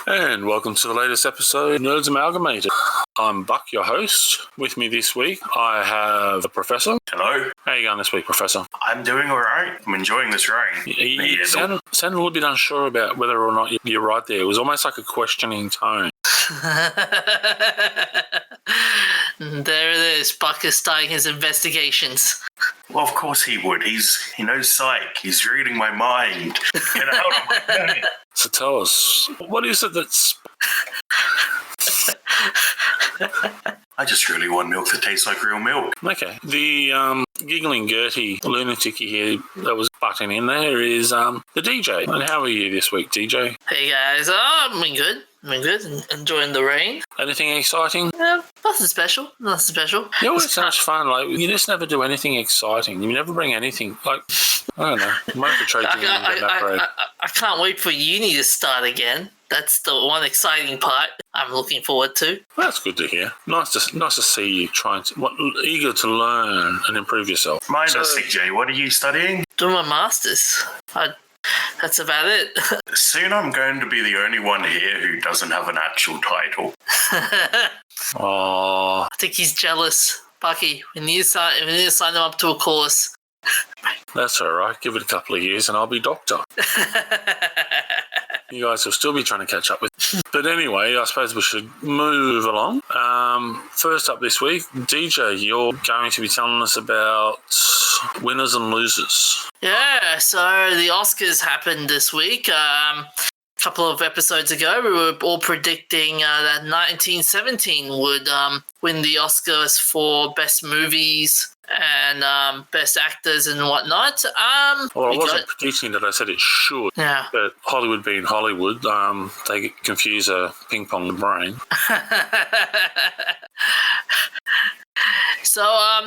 And welcome to the latest episode of Nerds Amalgamated. I'm Buck, your host. With me this week, I have the Professor. Hello. How are you going this week, Professor? I'm doing all right. I'm enjoying this rain. You sound a little bit unsure about whether or not you're right there. It was almost like a questioning tone. There it is. Buck is starting his investigations. Well, of course he would. He knows psych. He's reading my mind. Get out of my head. So tell us, what is it that's... I just really want milk that tastes like real milk. Okay. The giggling, gertie lunatic here that was butting in there is the DJ. And how are you this week, DJ? Hey guys, I've been good. Enjoying the rain. Anything exciting? Nothing special. You're always so much fun. Like, you just never do anything exciting. You never bring anything, like, I don't know. Most of the I can't wait for uni to start again. That's the one exciting part I'm looking forward to. Well, that's good to hear. Nice to see you eager to learn and improve yourself. Mine is sick, Jay. What are you studying? Doing my masters. That's about it. Soon I'm going to be the only one here who doesn't have an actual title. Oh, I think he's jealous. Bucky, we need to sign him up to a course. That's all right. Give it a couple of years and I'll be doctor. You guys will still be trying to catch up with. But anyway, I suppose we should move along. First up this week, DJ, you're going to be telling us about winners and losers. Yeah, so the Oscars happened this week. A couple of episodes ago, we were all predicting that 1917 would win the Oscars for Best Movies and Best Actors and whatnot. Well, I wasn't predicting that. I said it should. Yeah. But Hollywood being Hollywood, they confuse a ping pong brain. So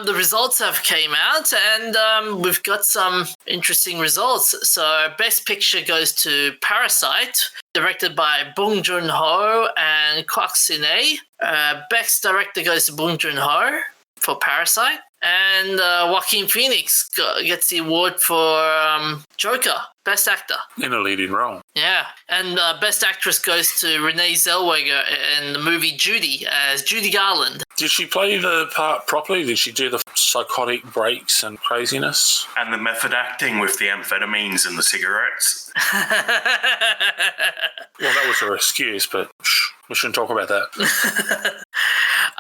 the results have came out, and we've got some interesting results. So Best Picture goes to Parasite, directed by Bong Joon-ho and Kwak Sin-ae. Best Director goes to Bong Joon-ho for Parasite. And Joaquin Phoenix gets the award for Joker, Best Actor. In a leading role. Yeah. And Best Actress goes to Renee Zellweger in the movie Judy as Judy Garland. Did she play the part properly? Did she do the psychotic breaks and craziness? And the method acting with the amphetamines and the cigarettes. Well, that was her excuse, but we shouldn't talk about that.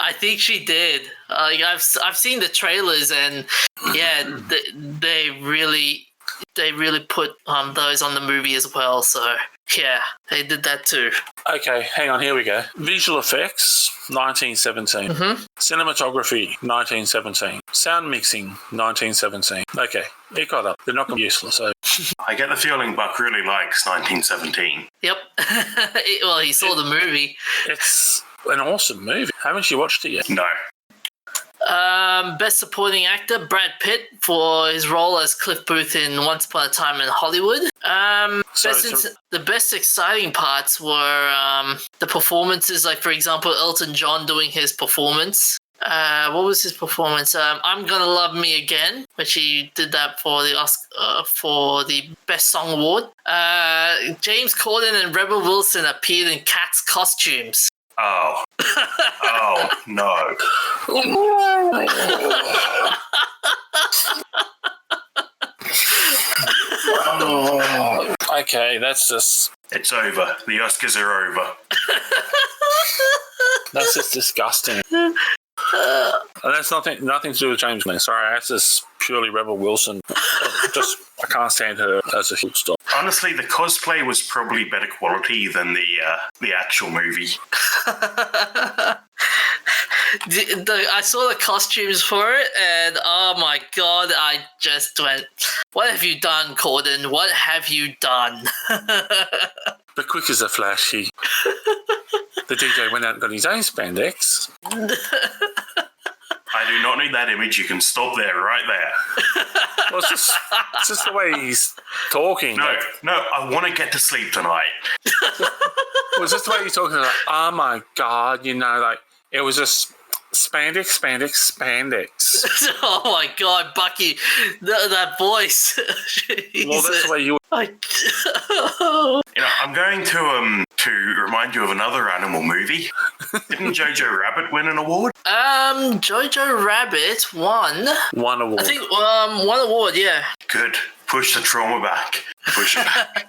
I think she did. I've seen the trailers, and yeah, they really put those on the movie as well. So yeah, they did that too. Okay, hang on. Here we go. Visual effects, 1917. Mm-hmm. Cinematography, 1917. Sound mixing, 1917. Okay, it got up. They're not going to be useless. So. I get the feeling Buck really likes 1917. Yep. Well, he saw the movie. It's an awesome movie. Haven't you watched it yet? No. Best Supporting Actor, Brad Pitt for his role as Cliff Booth in Once Upon a Time in Hollywood. The best exciting parts were the performances, like, for example, Elton John doing his performance. What was his performance? I'm Gonna Love Me Again, which he did that for the Oscar, for the Best Song Award. James Corden and Rebel Wilson appeared in Cats costumes. Oh. Oh, no. Oh, okay, that's just... It's over. The Oscars are over. That's just disgusting. And that's nothing to do with James Corden. Sorry, that's just purely Rebel Wilson. I can't stand her as a heel stop. Honestly, the cosplay was probably better quality than the actual movie. I saw the costumes for it, and oh my god, I just went, "What have you done, Corden? What have you done?" But quick as a flash, the DJ went out and got his own spandex. I do not need that image. You can stop there, right there. Well, it's just the way he's talking. No, I want to get to sleep tonight. Well, it's just the way he's talking. Like, oh my god, like it was just Spandex. Oh my God, Bucky, that voice. Well, that's the way you. I'm going to remind you of another animal movie. Didn't Jojo Rabbit win an award? Jojo Rabbit won. One award. I think one award. Yeah. Good. Push the trauma back. Push it back.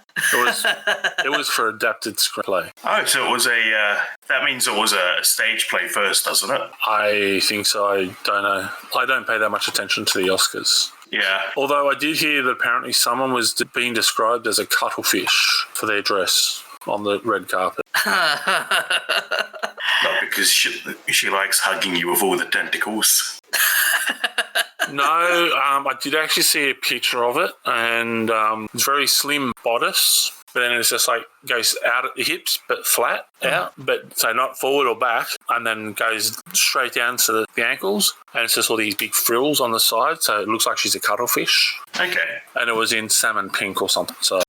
It was for adapted screenplay. Oh, so it was that means it was a stage play first, doesn't it? I think so. I don't know. I don't pay that much attention to the Oscars. Yeah. Although I did hear that apparently someone was being described as a cuttlefish for their dress on the red carpet. Not because she likes hugging you with all the tentacles. No, I did actually see a picture of it, and it's very slim bodice, but then it's just like goes out at the hips, but flat out, but so not forward or back, and then goes straight down to the ankles, and it's just all these big frills on the side, so it looks like she's a cuttlefish. Okay. And it was in salmon pink or something, so.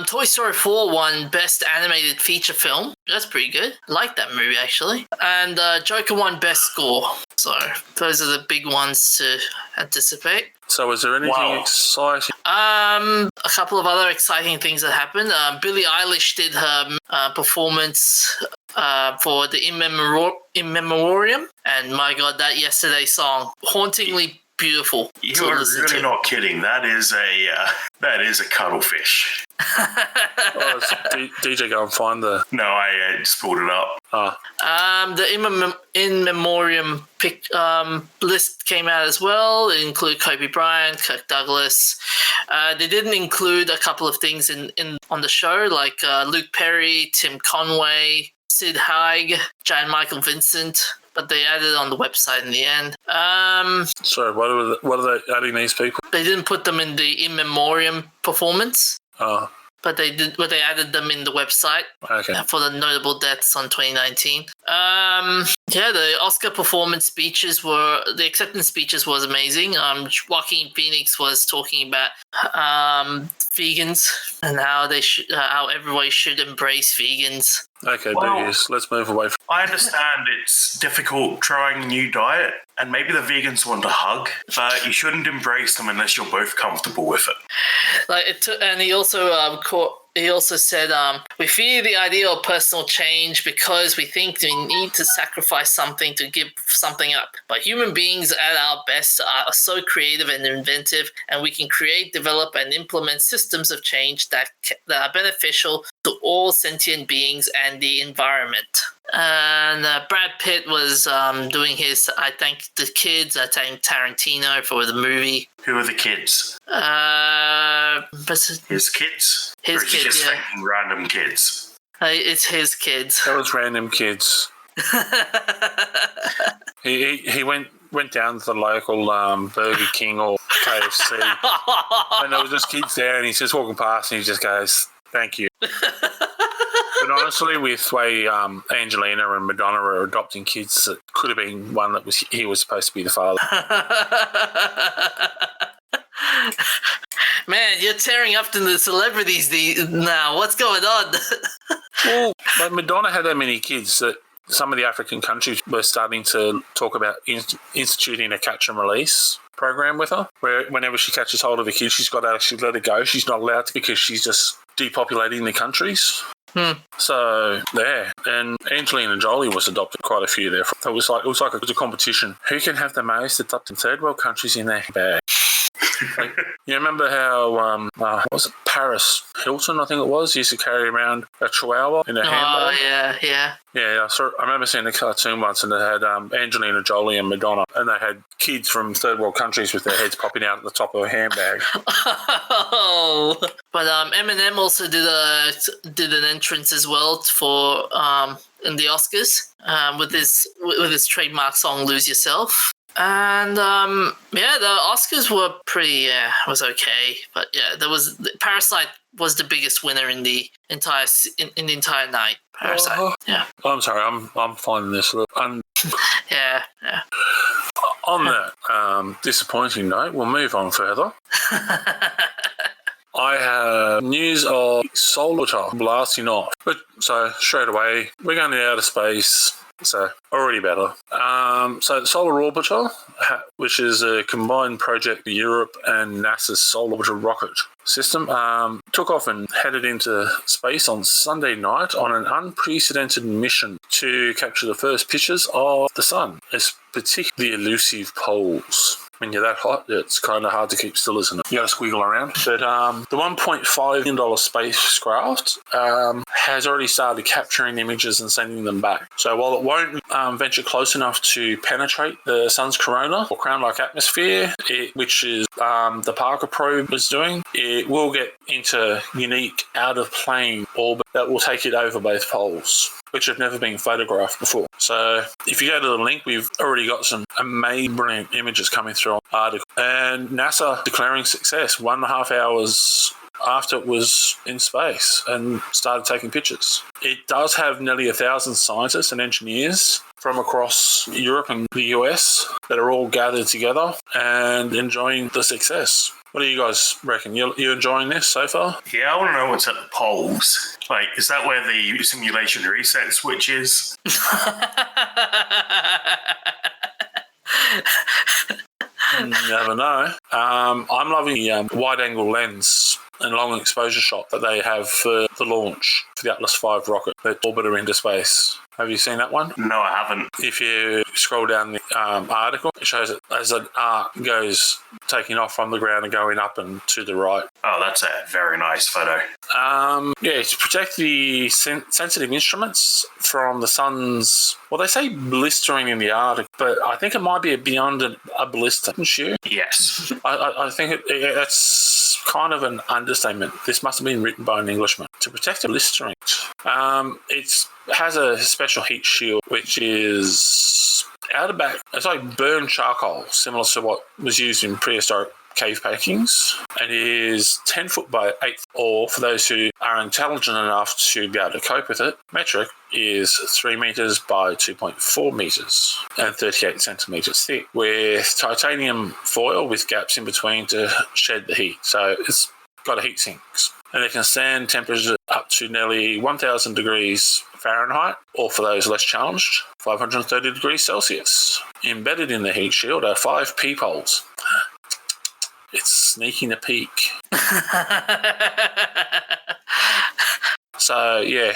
Toy Story 4 won Best Animated Feature Film. That's pretty good. I like that movie, actually. And Joker won Best Score. So those are the big ones to anticipate. So is there anything exciting? A couple of other exciting things that happened. Billie Eilish did her performance for the In Memoriam. And my God, that Yesterday song, hauntingly beautiful. You are really not kidding. That is a cuttlefish. DJ, go and find the. No, I just pulled it up. The In Memoriam list came out as well. It included Kobe Bryant, Kirk Douglas. They didn't include a couple of things on the show, like Luke Perry, Tim Conway, Sid Haig, Jan Michael Vincent. But they added on the website in the end. Sorry, what are they adding these people? They didn't put them in the In Memoriam performance. Oh. But they did. But they added them in the website. Okay. For the notable deaths on 2019. The Oscar performance speeches the acceptance speeches was amazing. Joaquin Phoenix was talking about vegans and how everybody should embrace vegans. Okay, let's move away from. I understand it's difficult trying a new diet, and maybe the vegans want a hug, but you shouldn't embrace them unless you're both comfortable with it. And he also said, we fear the idea of personal change because we think we need to sacrifice something to give something up. But human beings at our best are so creative and inventive, and we can create, develop, and implement systems of change that are beneficial to all sentient beings and the environment. And Brad Pitt was doing his I thank the kids, I thank Tarantino for the movie. Who are the kids? His kids? His kids, just thanking random kids? It's his kids. That was random kids. He went down to the local Burger King or KFC, and there was just kids there, and he's just walking past, and he just goes, "Thank you." But honestly, with the way Angelina and Madonna are adopting kids, it could have been one that he was supposed to be the father. Man, you're tearing up to the celebrities now. What's going on? Well, but Madonna had that many kids that some of the African countries were starting to talk about instituting a catch and release program with her, where whenever she catches hold of a kid, she's got to actually let it go. She's not allowed to because she's just depopulating the countries. So there, and Angelina Jolie was adopted quite a few there. It was like a competition. Who can have the most adopted third world countries in their bag? Like, you remember how was it Paris Hilton? I think it was used to carry around a chihuahua in a handbag. Oh yeah. Yeah, I remember seeing a cartoon once, and it had Angelina Jolie and Madonna, and they had kids from third world countries with their heads popping out at the top of a handbag. Oh, but Eminem also did an entrance as well for in the Oscars with his trademark song "Lose Yourself." And the Oscars were pretty was okay, but Parasite was the biggest winner in the entire night. Parasite. Yeah. I'm sorry, I'm finding this a little yeah. On that disappointing note, we'll move on further. I have news of solar blasting off. So straight away, we're going to outer space. So already better. So Solar Orbiter, which is a combined project of Europe and NASA's Solar Orbiter rocket system, took off and headed into space on Sunday night on an unprecedented mission to capture the first pictures of the sun, particularly elusive poles. When you're that hot, it's kind of hard to keep still, isn't it? You got to squiggle around. But the $1.5 million spacecraft has already started capturing images and sending them back. So while it won't venture close enough to penetrate the sun's corona or crown-like atmosphere, which is the Parker probe was doing, it will get into unique out-of-plane orbit that will take it over both poles, which have never been photographed before. So if you go to the link, we've already got some amazing, brilliant images coming through on the article. And NASA declaring success 1.5 hours after it was in space and started taking pictures. It does have nearly 1,000 scientists and engineers from across Europe and the US that are all gathered together and enjoying the success. What do you guys reckon? You enjoying this so far? Yeah, I want to know what's at the poles. Like, is that where the simulation reset switch is? Never know. I'm loving the wide-angle lens and long exposure shot that they have for the launch for the Atlas V rocket that orbiter into space. Have you seen that one? No, I haven't. If you scroll down the article, it shows it as an arc goes taking off from the ground and going up and to the right. Oh, that's a very nice photo. To protect the sensitive instruments from the sun's, well, they say blistering in the Arctic, but I think it might be beyond a blister, isn't you? Yes. I think that's kind of an understatement. This must have been written by an Englishman. To protect a blistering. It has a special heat shield, which is out of back. It's like burned charcoal, similar to what was used in prehistoric cave paintings, and is 10 foot by 8, or for those who are intelligent enough to be able to cope with it, metric is 3 meters by 2.4 meters and 38 centimeters thick, with titanium foil with gaps in between to shed the heat. So it's got a heat sinks, and it can stand temperatures up to nearly 1,000 degrees Fahrenheit, or for those less challenged, 530 degrees Celsius. Embedded in the heat shield are 5 peepholes. It's sneaking a peek. So, yeah.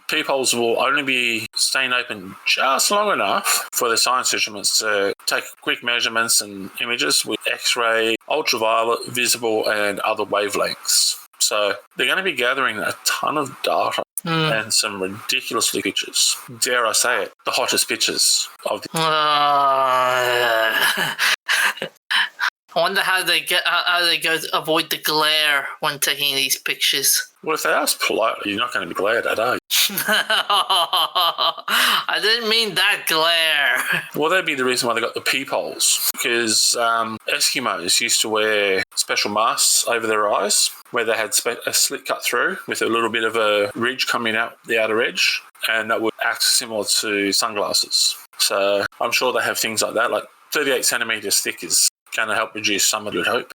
Peepholes will only be staying open just long enough for the science instruments to take quick measurements and images with X-ray, ultraviolet, visible, and other wavelengths. So they're going to be gathering a ton of data and some ridiculously pictures. Dare I say it, the hottest pictures of the... I wonder how they go to avoid the glare when taking these pictures. Well, if they ask politely, you're not going to be glared at, are you? I didn't mean that glare. Well, that'd be the reason why they got the peepholes, because Eskimos used to wear special masks over their eyes where they had a slit cut through with a little bit of a ridge coming out the outer edge, and that would act similar to sunglasses. So I'm sure they have things like that, like 38 centimeters thick is going to help reduce some of your hope.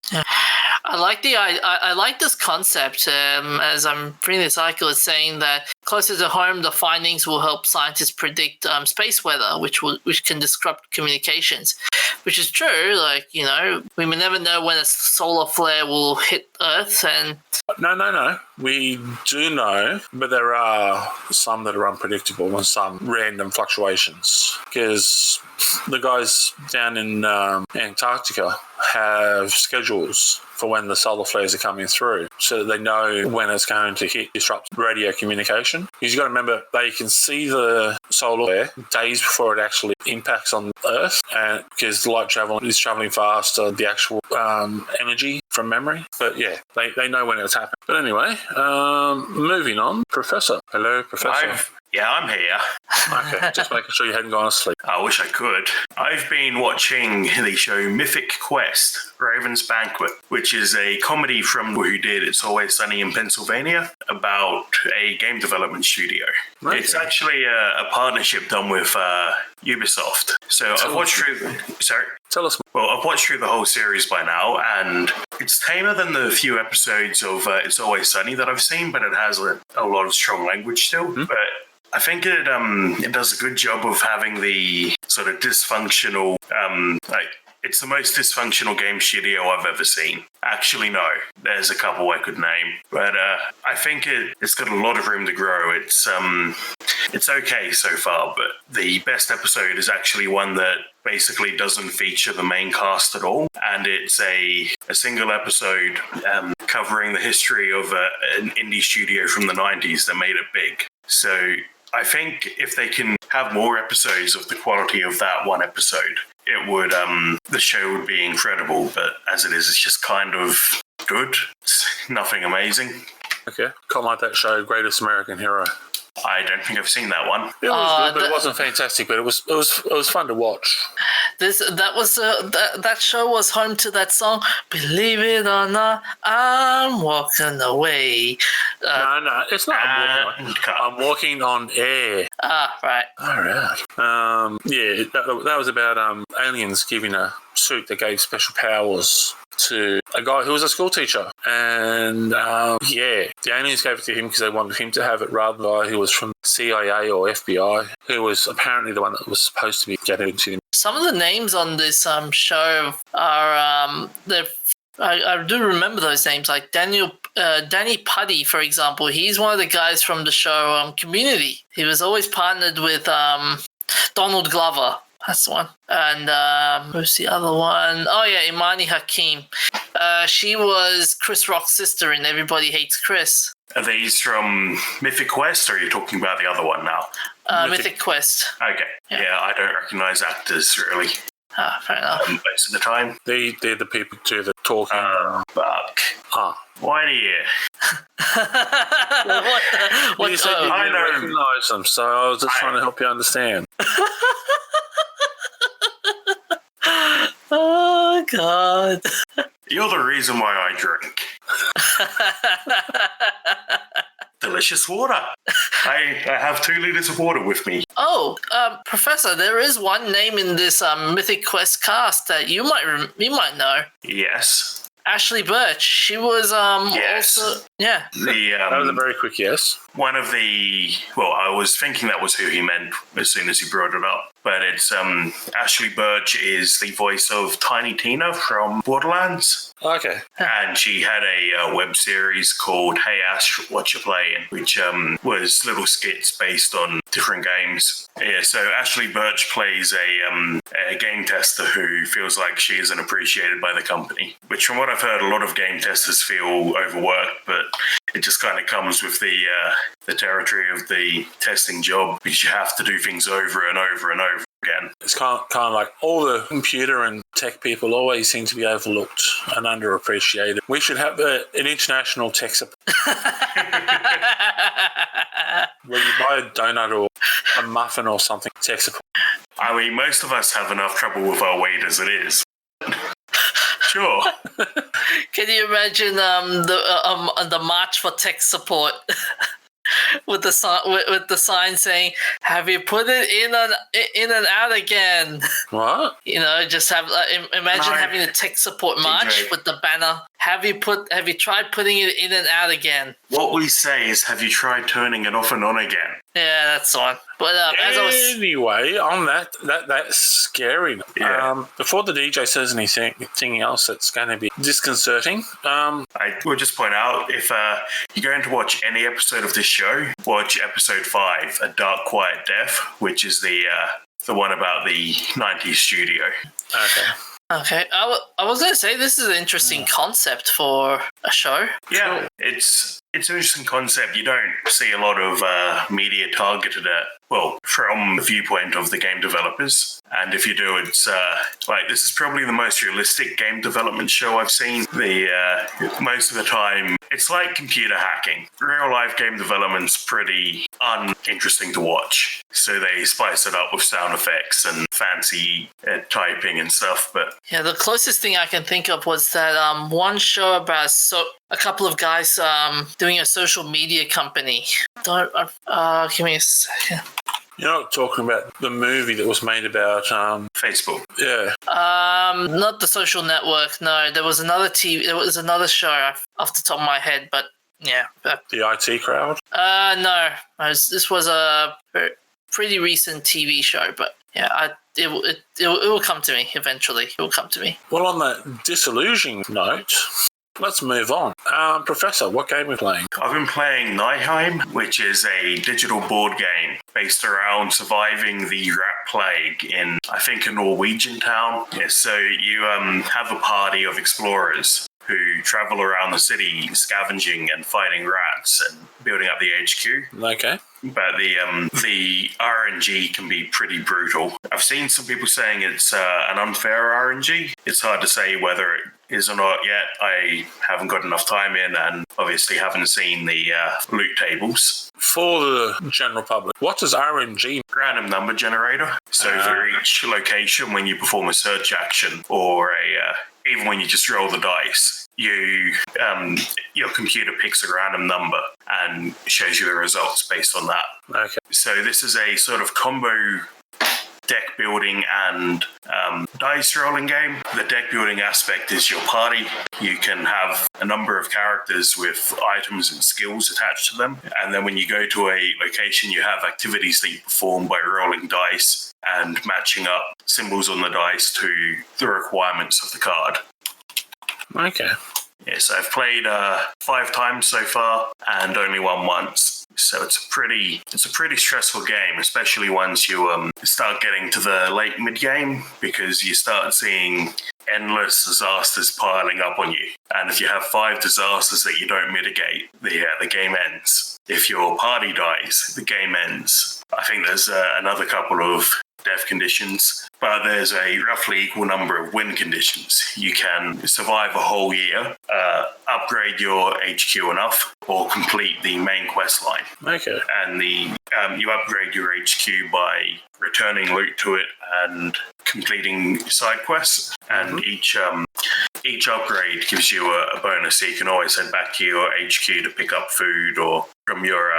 I like this concept. As I'm reading this article, it's saying that closer to home, the findings will help scientists predict space weather, which can disrupt communications. Which is true. Like, you know, we may never know when a solar flare will hit Earth. And no, we do know, but there are some that are unpredictable and some random fluctuations, because the guys down in Antarctica have schedules for when the solar flares are coming through, so that they know when it's going to disrupt radio communication. Because you've got to remember, they can see the solar flare days before it actually impacts on Earth, and because light travel is traveling faster, the actual energy from memory. But yeah, they know when it's happening. But anyway, moving on. Professor. Hello, Professor. I'm here. Okay, just making sure you hadn't gone to sleep. I wish I could. I've been watching the show Mythic Quest, Raven's Banquet, which is a comedy from who did It's Always Sunny in Pennsylvania about a game development studio. Okay. It's actually a partnership done with Ubisoft. So I've watched through... Sorry? Tell us. Well, I've watched through the whole series by now, and it's tamer than the few episodes of It's Always Sunny that I've seen, but it has a lot of strong language still. Mm-hmm. But I think it does a good job of having the sort of dysfunctional, it's the most dysfunctional game studio I've ever seen. Actually, no, there's a couple I could name, but I think it's got a lot of room to grow. It's okay so far, but the best episode is actually one that basically doesn't feature the main cast at all, and it's a single episode covering the history of an indie studio from the 90s that made it big. So I think if they can have more episodes of the quality of that one episode, it would the show would be incredible. But as it is, it's just kind of good. It's nothing amazing. Okay, can't like that show, Greatest American Hero. I don't think I've seen that one. It was good, but it wasn't fantastic. But it was fun to watch. That show was home to that song. Believe it or not, I'm walking away. No, it's not. I'm walking on air. Right. All right. Yeah, that was about aliens giving a suit that gave special powers to a guy who was a school teacher. And the aliens gave it to him because they wanted him to have it rather than the guy who was from CIA or FBI, who was apparently the one that was supposed to be getting it to him. Some of the names on this show are I do remember those names, like Danny Putty, for example. He's one of the guys from the show Community. He was always partnered with Donald Glover. That's the one. And who's the other one? Oh, yeah, Imani Hakim. She was Chris Rock's sister in Everybody Hates Chris. Are these from Mythic Quest, or are you talking about the other one now? Mythic Quest. Okay. Yeah, I don't recognize actors, really. Fair enough. Most of the time. They're the people who do the talking. Buck. Why do you? What? You said you didn't recognize them, so I was just trying to help you understand. Oh, God. You're the reason why I drink. Delicious water. I have 2 liters of water with me. Oh, Professor, there is one name in this Mythic Quest cast that you might know. Yes. Ashley Birch. She was yes. also yeah. That was a very quick yes. One of the I was thinking that was who he meant as soon as he brought it up. But it's Ashley Birch is the voice of Tiny Tina from Borderlands. Okay. And she had a web series called Hey Ash, What You Playing, which was little skits based on different games. Yeah, so Ashley Birch plays a game tester who feels like she isn't appreciated by the company, which from what I've heard, a lot of game testers feel overworked, but it just kind of comes with the territory of the testing job, because you have to do things over and over and over again. It's kind of like all the computer and tech people always seem to be overlooked and underappreciated. We should have an international tech support where you buy a donut or a muffin or something, tech support. I mean, most of us have enough trouble with our weight as it is. Sure. Can you imagine the march for tech support with the sign saying, "Have you put it in and out again?" What? Just have imagine having a tech support march with the banner. Have you tried putting it in and out again? What we say is, have you tried turning it off and on again? Yeah, that's the one. But anyway, on that's scary. Yeah. Before the DJ says anything else that's going to be disconcerting, I will just point out, if you're going to watch any episode of this show, watch episode 5, A Dark Quiet Death, which is the one about the 90s studio. Okay, I was going to say this is an interesting concept for a show. Yeah, cool. It's an interesting concept. You don't see a lot of media targeted at, from the viewpoint of the game developers. And if you do, it's this is probably the most realistic game development show I've seen. Most of the time, it's like computer hacking. Real life game development's pretty uninteresting to watch. So they spice it up with sound effects and fancy typing and stuff. But yeah, the closest thing I can think of was that one show about a couple of guys doing a social media company. Give me a second. You're not talking about the movie that was made about Facebook. Yeah. Not The Social Network. No, there was another show off the top of my head, but Yeah. The IT crowd? No. This was a pretty recent TV show, but yeah, it will come to me eventually. It will come to me. Well, on that disillusioning note, let's move on. Professor, what game are we playing? I've been playing Nihheim, which is a digital board game based around surviving the rat plague in, I think, a Norwegian town. Yeah, so you have a party of explorers who travel around the city scavenging and fighting rats and building up the HQ. Okay. But the RNG can be pretty brutal. I've seen some people saying it's an unfair RNG. It's hard to say whether it is or not yet. I haven't got enough time in and obviously haven't seen the loot tables. For the general public, what does RNG? Random number generator. So for each location, when you perform a search action or even when you just roll the dice, your computer picks a random number and shows you the results based on that. Okay. So this is a sort of combo deck building and dice rolling game. The deck building aspect is your party. You can have a number of characters with items and skills attached to them. And then when you go to a location, you have activities that you perform by rolling dice and matching up symbols on the dice to the requirements of the card. Okay. Yes, I've played 5 times so far and only won once. So it's a pretty stressful game, especially once you start getting to the late mid game, because you start seeing endless disasters piling up on you. And if you have 5 disasters that you don't mitigate, the game ends. If your party dies, the game ends. I think there's another couple of death conditions, but there's a roughly equal number of win conditions. You can survive a whole year, upgrade your HQ enough, or complete the main quest line. Okay. And you upgrade your HQ by returning loot to it and completing side quests. And each upgrade gives you a bonus, so you can always head back to your HQ to pick up food or from your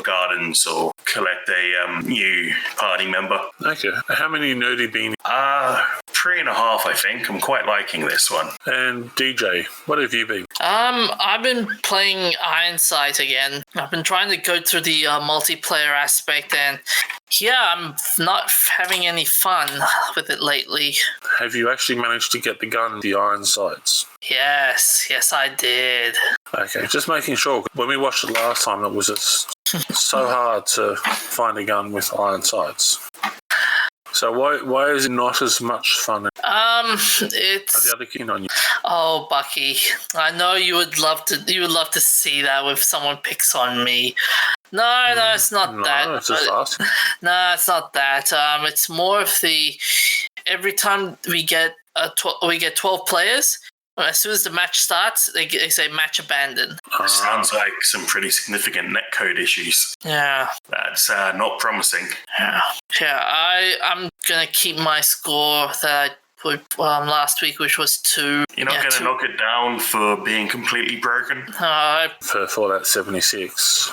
gardens or collect a new party member. Okay. How many nerdy beanies? 3.5, I think. I'm quite liking this one. And DJ, what have you been? I've been playing Ironsight again. I've been trying to go through the multiplayer aspect, and yeah, I'm not having any fun with it lately. Have you actually managed to get the gun, the iron sights? Yes, I did. Okay, just making sure. When we watched it last time, it was just so hard to find a gun with iron sights. So why is it not as much fun? It's Are the other keen on you? Oh, Bucky, I know you would love to see that if someone picks on me. No, it's not that. No, it's just asking. No, it's not that. It's more of the every time we get 12 players. As soon as the match starts, they say match abandoned. Sounds like some pretty significant netcode issues. Yeah. That's not promising. Yeah. I'm gonna keep my score that I put last week, which was 2. You're not going to knock it down for being completely broken? For Fallout 76.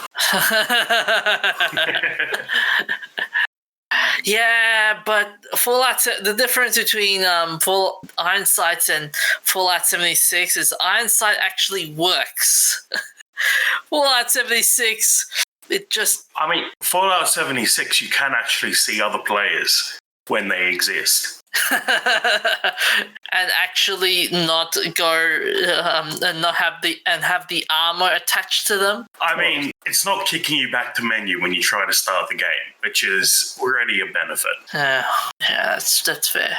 Yeah, but Fallout. The difference between Iron Sights and Fallout 76 is Iron Sight actually works. Fallout 76, it just. I mean, Fallout 76, you can actually see other players when they exist. And actually not go and not have the armor attached to them. I mean, it's not kicking you back to menu when you try to start the game, which is already a benefit. Yeah, that's fair.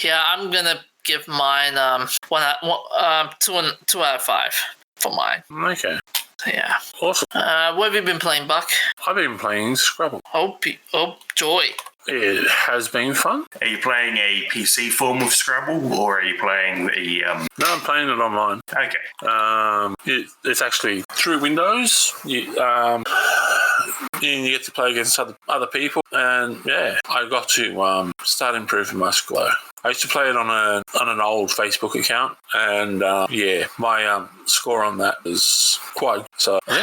Yeah, I'm gonna give mine 2 out of 5 for mine. Okay. Yeah. Awesome. What have you been playing, Buck? I've been playing Scrabble. Oh joy. It has been fun. Are you playing a PC form of Scrabble, or are you playing the... No, I'm playing it online. Okay. It's actually through Windows. You get to play against other people, and yeah, I got to start improving my score. I used to play it on an old Facebook account, and my score on that was quite. So I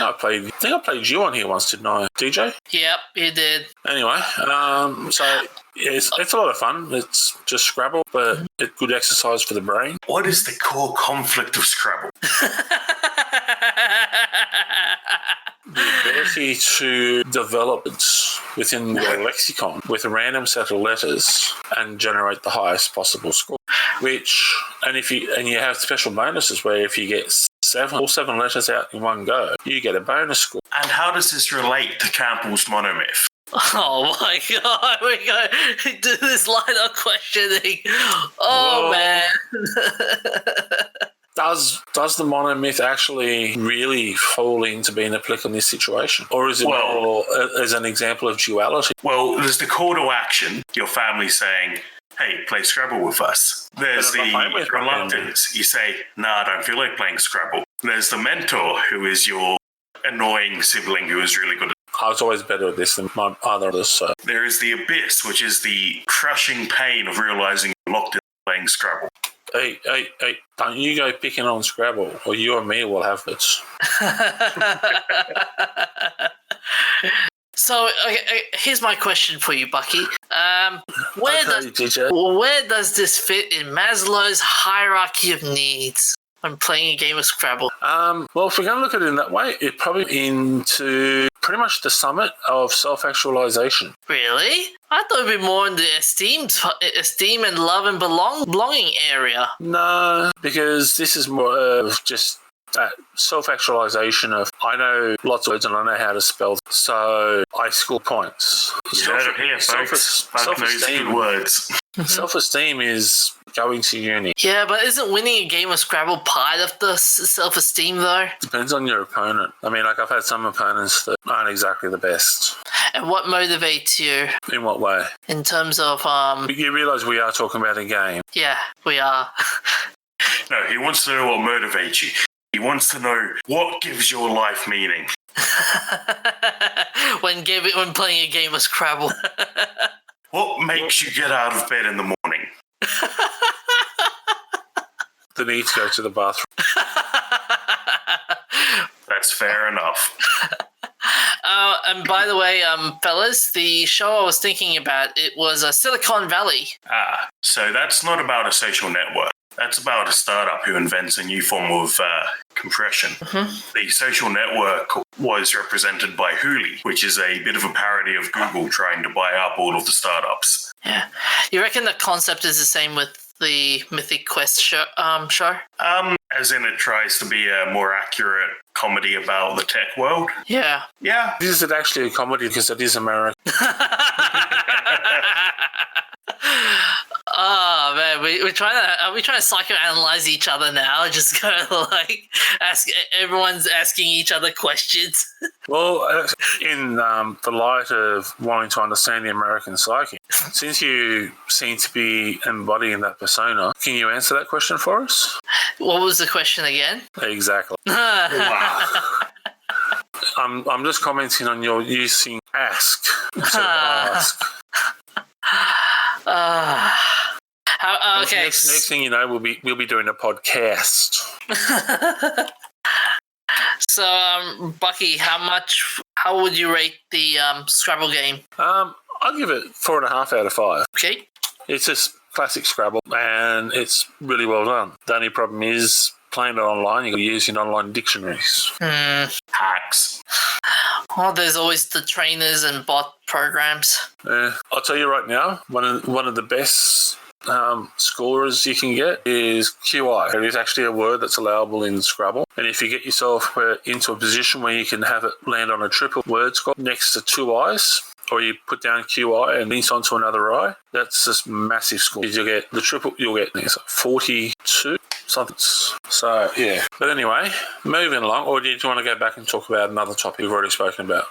think I played you on here once, didn't I, DJ? Yep, you did. Anyway, so it's a lot of fun. It's just Scrabble, but it's good exercise for the brain. What is the core conflict of Scrabble? The ability to develop it within your lexicon with a random set of letters and generate the highest possible score. And you have special bonuses where if you get all seven letters out in one go, you get a bonus score. And how does this relate to Campbell's monomyth? Oh my god, we go do this line of questioning. Oh, man. Does the monomyth actually really fall into being applicable in this situation? Or is it more as an example of duality? Well, there's the call to action, your family saying, hey, play Scrabble with us. There's the reluctance. You say, nah, I don't feel like playing Scrabble. There's the mentor, who is your annoying sibling who is really good at it. I was always better at this than my others. So. There is the abyss, which is the crushing pain of realizing you're locked in playing Scrabble. Hey, don't you go picking on Scrabble, or you and me will have it. So, here's my question for you, Bucky. Where does this fit in Maslow's hierarchy of needs when playing a game of Scrabble? Well, if we're going to look at it in that way, it probably into pretty much the summit of self-actualization. Really? I thought it'd be more in the esteem and love and belonging area. No, because this is more of just that self-actualization of, I know lots of words and I know how to spell, so I score points. You heard it here, folks. Buck knows good words. Self-esteem is going to uni. Yeah, but isn't winning a game of Scrabble part of the self-esteem, though? Depends on your opponent. I mean, I've had some opponents that aren't exactly the best. And what motivates you? In what way? In terms of, You realise we are talking about a game. Yeah, we are. No, he wants to know what motivates you. He wants to know what gives your life meaning. when playing a game of Scrabble. What makes you get out of bed in the morning? The need to go to the bathroom. That's fair enough. And by the way, fellas, the show I was thinking about, it was Silicon Valley. So that's not about a social network. That's about a startup who invents a new form of compression. Mm-hmm. The social network was represented by Hooli, which is a bit of a parody of Google trying to buy up all of the startups. Yeah. You reckon the concept is the same with the Mythic Quest show? As in it tries to be a more accurate comedy about the tech world? Yeah. Yeah. Is it actually a comedy because it is American? Oh man, we're trying to psychoanalyze each other now. Just kind of like everyone's asking each other questions. Well, in the light of wanting to understand the American psyche, since you seem to be embodying that persona, can you answer that question for us? What was the question again? Exactly. Wow. I'm just commenting on your using ask. Ask. Okay. Next thing you know, we'll be doing a podcast. So, Bucky, how would you rate the Scrabble game? I'll give it 4.5 out of 5. Okay. It's just classic Scrabble, and it's really well done. The only problem is playing it online. You got to use your online dictionaries. Hacks. Well, there's always the trainers and bot programs. I'll tell you right now, one of the best scorers you can get is QI. It is actually a word that's allowable in Scrabble. And if you get yourself into a position where you can have it land on a triple word score next to two I's, or you put down QI and links onto another I, that's just massive score. You'll get the triple, you'll get 42 something. So, yeah. But anyway, moving along, or do you want to go back and talk about another topic we've already spoken about?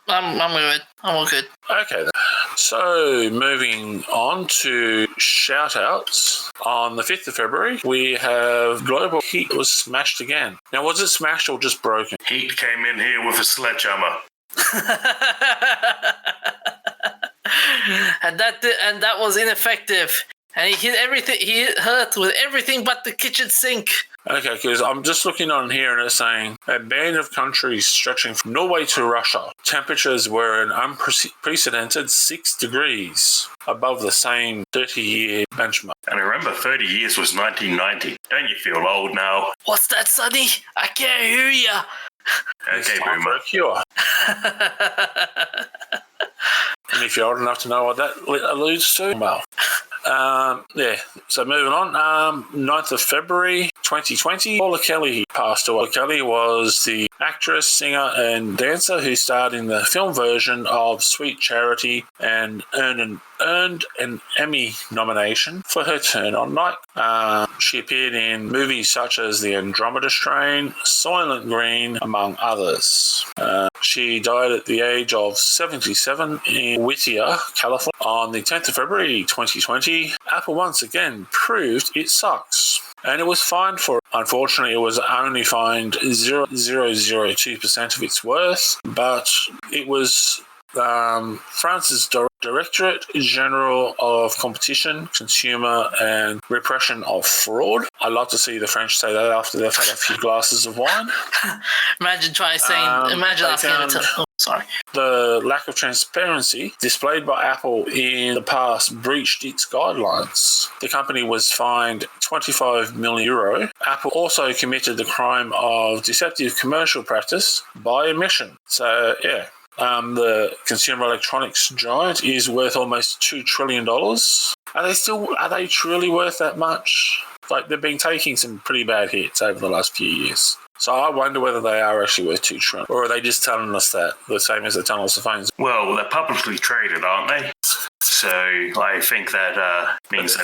I'm good. I'm all good. Okay, then. So, moving on to shout-outs. On the 5th of February, we have Global Heat was smashed again. Now, was it smashed or just broken? Heat came in here with a sledgehammer. and that was ineffective. And he hit everything. He hit Earth with everything but the kitchen sink. Okay, because I'm just looking on here and it's saying a band of countries stretching from Norway to Russia. Temperatures were an unprecedented 6 degrees above the same 30-year benchmark. And remember, 30 years was 1990. Don't you feel old now? What's that, Sonny? I can't hear ya. It's Okay, time for Boomer. a cure. And if you're old enough to know what that alludes to, well. So moving on, 9th of February 2020, Paula Kelly passed away. Paula Kelly was the actress, singer, and dancer who starred in the film version of Sweet Charity and earned an Emmy nomination for her turn on night. She appeared in movies such as The Andromeda Strain, Soylent Green, among others. She died at the age of 77 in Whittier, California. On the 10th of February 2020, Apple once again proved it sucks. And it was fined for it. Unfortunately, it was only fined 0.002% of its worth, but it was France's Directorate General of Competition, Consumer and Repression of Fraud. I'd like to see the French say that after they've had a few glasses of wine. Imagine asking him to... Oh, sorry. The lack of transparency displayed by Apple in the past breached its guidelines. The company was fined €25 million. Apple also committed the crime of deceptive commercial practice by omission. So, yeah. The consumer electronics giant is worth almost $2 trillion. Are they truly worth that much? Like, they've been taking some pretty bad hits over the last few years. So I wonder whether they are actually worth $2 trillion, or are they just telling us that, the same as they're telling us the phones? Well, they're publicly traded, aren't they? So I think that means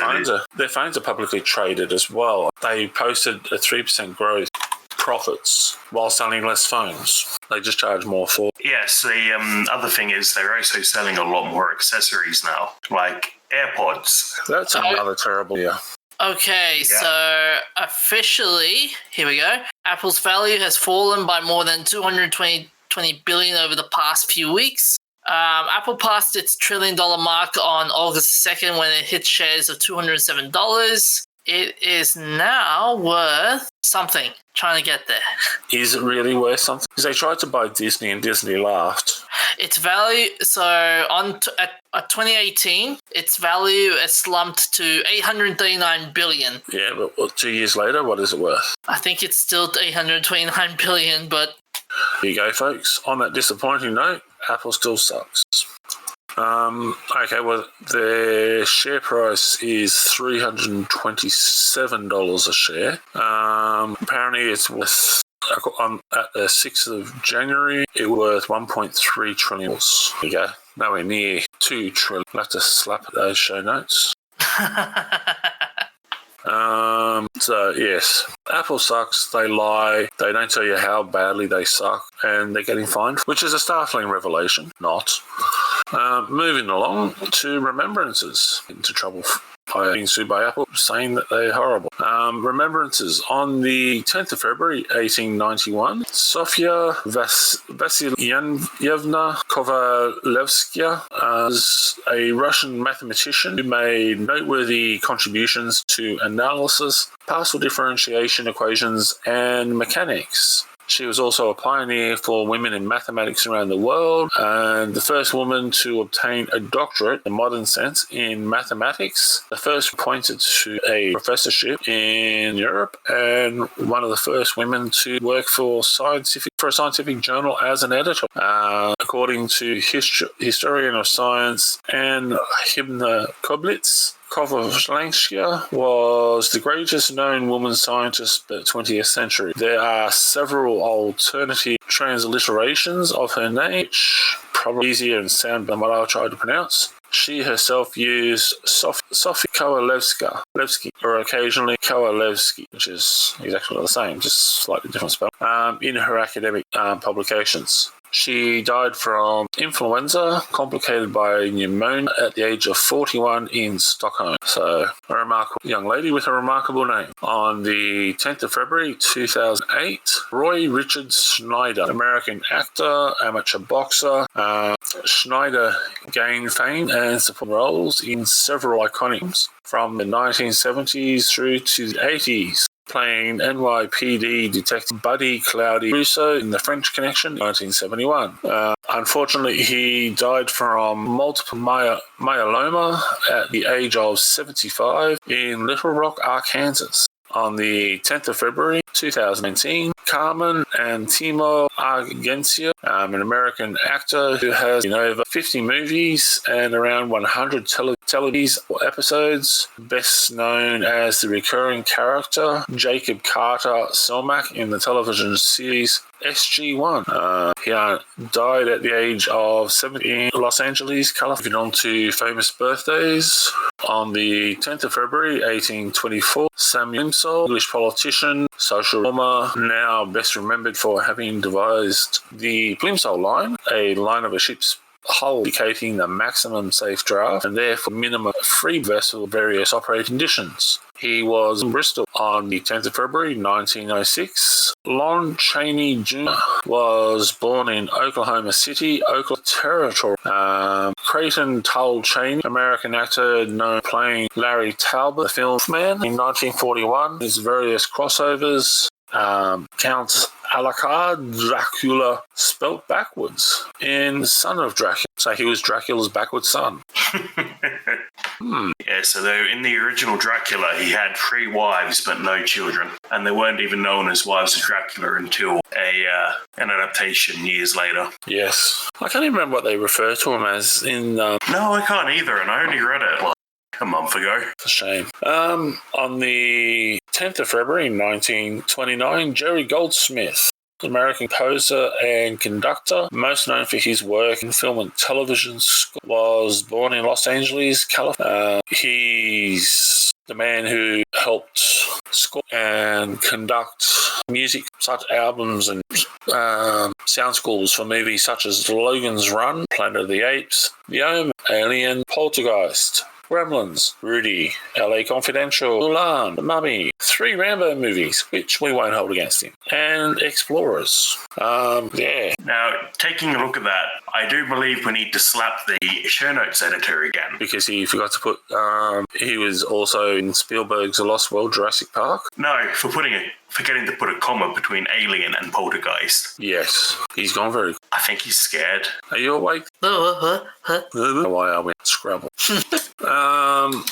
their phones are publicly traded as well. They posted a 3% growth profits while selling less phones. They just charge more for. Yes, the other thing is they're also selling a lot more accessories now, like AirPods. That's another terrible year. Okay, so officially, here we go. Apple's value has fallen by more than 220 billion over the past few weeks. Apple passed its $1 trillion mark on August 2nd when it hit shares of $207. It is now worth something. Trying to get there. Is it really worth something? Because they tried to buy Disney and Disney laughed. Its value, so at 2018, its value has slumped to $839 billion. Yeah, but 2 years later, what is it worth? I think it's still $829 billion, but... Here you go, folks. On that disappointing note, Apple still sucks. Okay, well, their share price is $327 a share. Apparently, it's worth, at the 6th of January, it was worth $1.3 trillion. There you go. Nowhere near $2 trillion. I'll have to slap at those show notes. So, yes, Apple sucks, they lie, they don't tell you how badly they suck, and they're getting fined, which is a startling revelation. Not. Moving along to remembrances. Into trouble by being sued by Apple, saying that they're horrible. Remembrances. On the 10th of February, 1891, Sofia Vasilyevna Kovalevskaya was a Russian mathematician who made noteworthy contributions to analysis, partial differentiation equations, and mechanics. She was also a pioneer for women in mathematics around the world and the first woman to obtain a doctorate in the modern sense in mathematics, the first appointed to a professorship in Europe, and one of the first women to work for a scientific journal as an editor. According to historian of science Anne Hibner Koblitz, Kovalevskaya was the greatest known woman scientist of the 20th century. There are several alternative transliterations of her name, which probably easier and sound than what I'll try to pronounce. She herself used Sophie Kovalevsky, or occasionally Kowalewski, which is exactly the same, just slightly different spelling, in her academic publications. She died from influenza, complicated by pneumonia, at the age of 41 in Stockholm. So, a remarkable young lady with a remarkable name. On the 10th of February 2008, Roy Richard Schneider, American actor, amateur boxer. Schneider gained fame and supporting roles in several iconic films from the 1970s through to the 80s. playing NYPD detective Buddy Cloudy Russo in The French Connection in 1971. Unfortunately, he died from multiple myeloma at the age of 75 in Little Rock, Arkansas. On the 10th of February 2019, Carmen Antimo Argencio, an American actor who has been over 50 movies and around 100 television episodes, best known as the recurring character Jacob Carter Selmack in the television series SG-1. He died at the age of 70 in Los Angeles, California. On to famous birthdays. On the 10th of February 1824, Samuel Plimsoll, English politician, social reformer, now best remembered for having devised the Plimsoll line, a line of a ship's hull indicating the maximum safe draft and therefore minimum free vessel various operating conditions. He was in Bristol on the 10th of February 1906. Lon Chaney Jr. was born in Oklahoma City, Oklahoma Territory. Creighton Tull Chaney, American actor known for playing Larry Talbot, the film Man in 1941. His various crossovers. Count Alucard, Dracula spelt backwards in Son of Dracula. So he was Dracula's backwards son. Yeah, so in the original Dracula, he had 3 wives but no children. And they weren't even known as wives of Dracula until an adaptation years later. Yes. I can't even remember what they refer to him as in... No, I can't either, and I only read it a month ago. It's a shame. On the 10th of February 1929, Jerry Goldsmith, American composer and conductor, most known for his work in film and television, was born in Los Angeles, California. He's the man who helped score and conduct music, such albums and sound scores for movies such as Logan's Run, Planet of the Apes, The Omen, Alien, Poltergeist, Gremlins, Rudy, LA Confidential, Mulan, The Mummy, 3 Rambo movies, which we won't hold against him, and Explorers. Yeah. Now, taking a look at that, I do believe we need to slap the show notes editor again. Because he forgot to put, he was also in Spielberg's The Lost World, Jurassic Park. No, forgetting to put a comma between Alien and Poltergeist. Yes, he's gone very... I think he's scared. Are you awake? Why are we at Scrabble?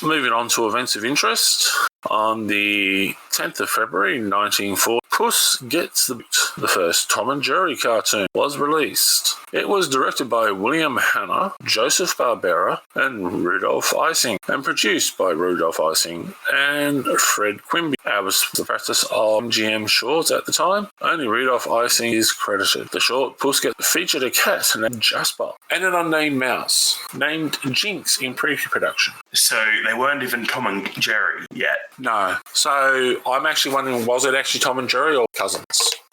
Moving on to events of interest. On the 10th of February 1940, Puss Gets the Boot, the first Tom and Jerry cartoon, was released. It was directed by William Hanna, Joseph Barbera, and Rudolph Ising, and produced by Rudolph Ising and Fred Quimby. That was the practice of MGM shorts at the time. Only Rudolph Ising is credited. The short Puss Gets featured a cat named Jasper and an unnamed mouse named Jinx in pre-production. So they weren't even Tom and Jerry yet? No. So I'm actually wondering, was it actually Tom and Jerry or cousins?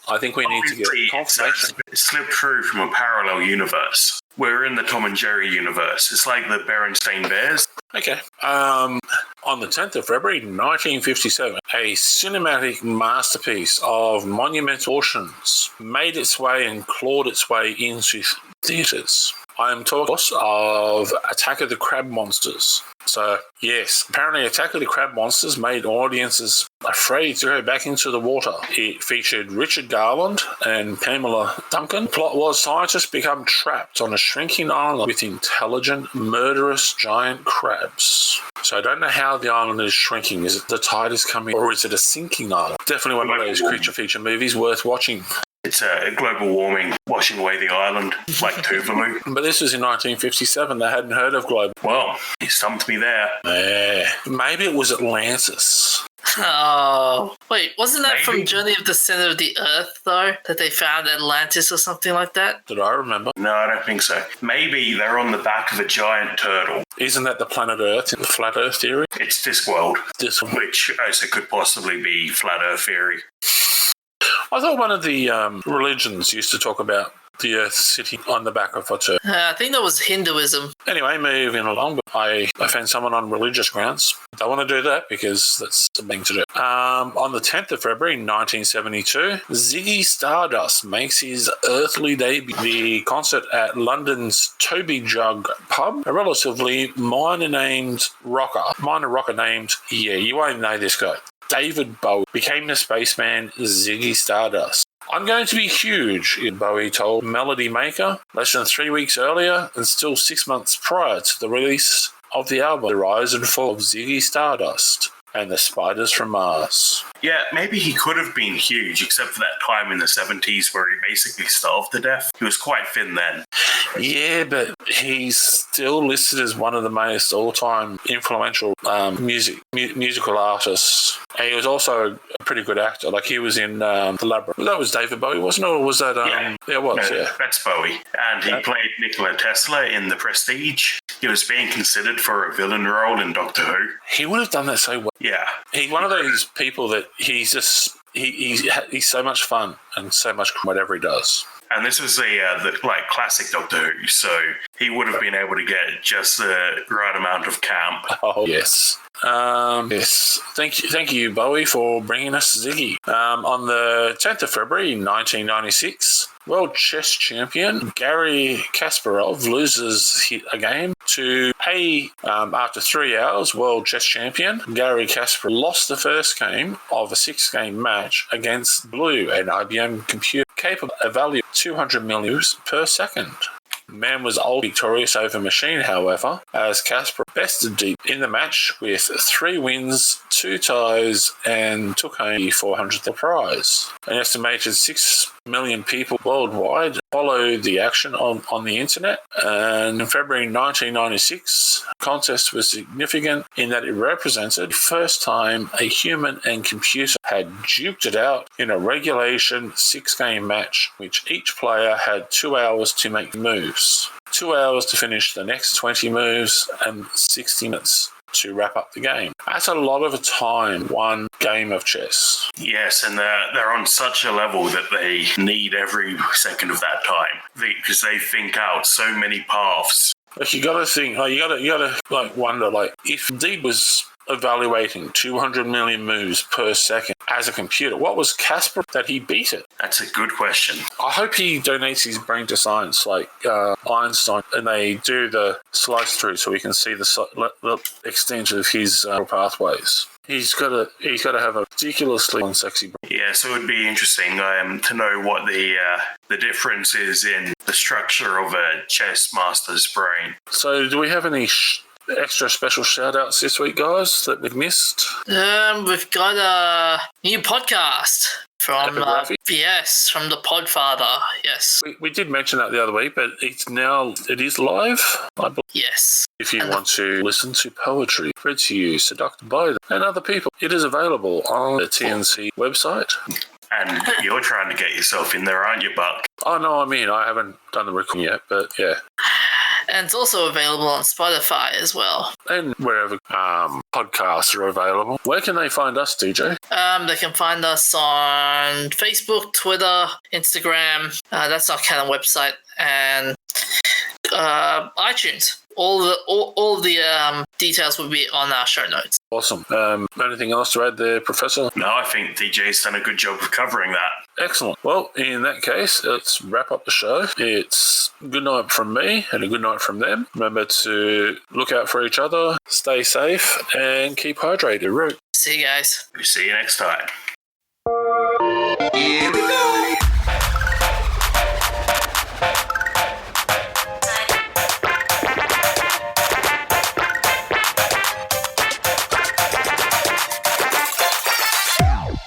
I think we need to get confirmation. It slipped through from a parallel universe. We're in the Tom and Jerry universe. It's like the Berenstain Bears. Okay. On the 10th of February 1957, a cinematic masterpiece of monumental proportions made its way and clawed its way into theatres. I am talking of Attack of the Crab Monsters. So, yes, apparently Attack of the Crab Monsters made audiences afraid to go back into the water. It featured Richard Garland and Pamela Duncan. The plot was scientists become trapped on a shrinking island with intelligent, murderous giant crabs. So I don't know how the island is shrinking. Is it the tide is coming, or is it a sinking island? Definitely one of those creature feature movies worth watching. It's a global warming washing away the island like Tuvalu. But this was in 1957. They hadn't heard of global. Well, you stumped me there. Yeah. Maybe it was Atlantis. Oh, wait, wasn't that from Journey of the Center of the Earth, though? That they found Atlantis or something like that? Did I remember? No, I don't think so. Maybe they're on the back of a giant turtle. Isn't that the planet Earth in the flat Earth theory? It's Discworld, Discworld. which also could possibly be flat Earth theory. I thought one of the religions used to talk about the Earth sitting on the back of a turtle. I think that was Hinduism. Anyway, moving along, but I offend someone on religious grounds. Don't want to do that because that's the thing to do. On the 10th of February 1972, Ziggy Stardust makes his earthly debut. The concert at London's Toby Jug pub, a relatively minor rocker named, yeah, you won't know this guy, David Bowie became the spaceman Ziggy Stardust. I'm going to be huge, Bowie told Melody Maker less than 3 weeks earlier and still 6 months prior to the release of the album The Rise and Fall of Ziggy Stardust and the Spiders from Mars. Yeah, maybe he could have been huge, except for that time in the 70s where he basically starved to death. He was quite thin then. Yeah, but he's still listed as one of the most all-time influential musical artists. And he was also a pretty good actor. Like, he was in The Labyrinth. That was David Bowie, wasn't it? Or was that... Yeah, it was, no, yeah. That's Bowie. And he played Nikola Tesla in The Prestige. He was being considered for a villain role in Doctor Who. He would have done that so well. Yeah. He's one of those people that he's just... He's so much fun and so much whatever he does. And this was the classic Doctor Who, so he would have been able to get just the right amount of camp. Oh, yes. Yes. Thank you, Bowie, for bringing us Ziggy. On the 10th of February, 1996, world chess champion Garry Kasparov loses a game to after 3 hours, world chess champion Garry Kasparov lost the first game of a 6-game match against Blue, an IBM computer capable of value 200 millimeters per second. Man was ultimately victorious over Machine, however, as Kasparov bested deep in the match with 3 wins, 2 ties, and took home the 400th prize. An estimated 6 million people worldwide followed the action on the internet, and in February 1996, the contest was significant in that it represented the first time a human and computer had duked it out in a regulation 6-game match, which each player had 2 hours to make moves, 2 hours to finish the next 20 moves, and 60 minutes to wrap up the game. That's a lot of time, one game of chess. Yes, and they're on such a level that they need every second of that time because they think out so many paths. Like, you got to think, you got to wonder, if Deep was evaluating 200 million moves per second as a computer, what was Kasparov that he beat it? That's a good question. I hope he donates his brain to science like Einstein, and they do the slice through so we can see the extent of his pathways. He's got to have a ridiculously sexy brain. Yeah, so it would be interesting to know what the difference is in the structure of a chess master's brain. So, do we have any extra special shout-outs this week, guys, that we've missed? We've got a new podcast from from the Podfather. Yes, we did mention that the other week, but it is live, I believe. Yes. If you want to listen to poetry read to you, seduced by them and other people, it is available on the TNC website. And you're trying to get yourself in there, aren't you, Buck? Oh, no, I haven't done the recording yet, but yeah. And it's also available on Spotify as well. And wherever podcasts are available. Where can they find us, DJ? They can find us on Facebook, Twitter, Instagram. That's our kind of website. And iTunes. All the details will be on our show notes. Awesome. Anything else to add there, Professor? No, I think DJ's done a good job of covering that. Excellent. Well, in that case, let's wrap up the show. It's good night from me and a good night from them. Remember to look out for each other, stay safe, and keep hydrated. See you guys. See you next time.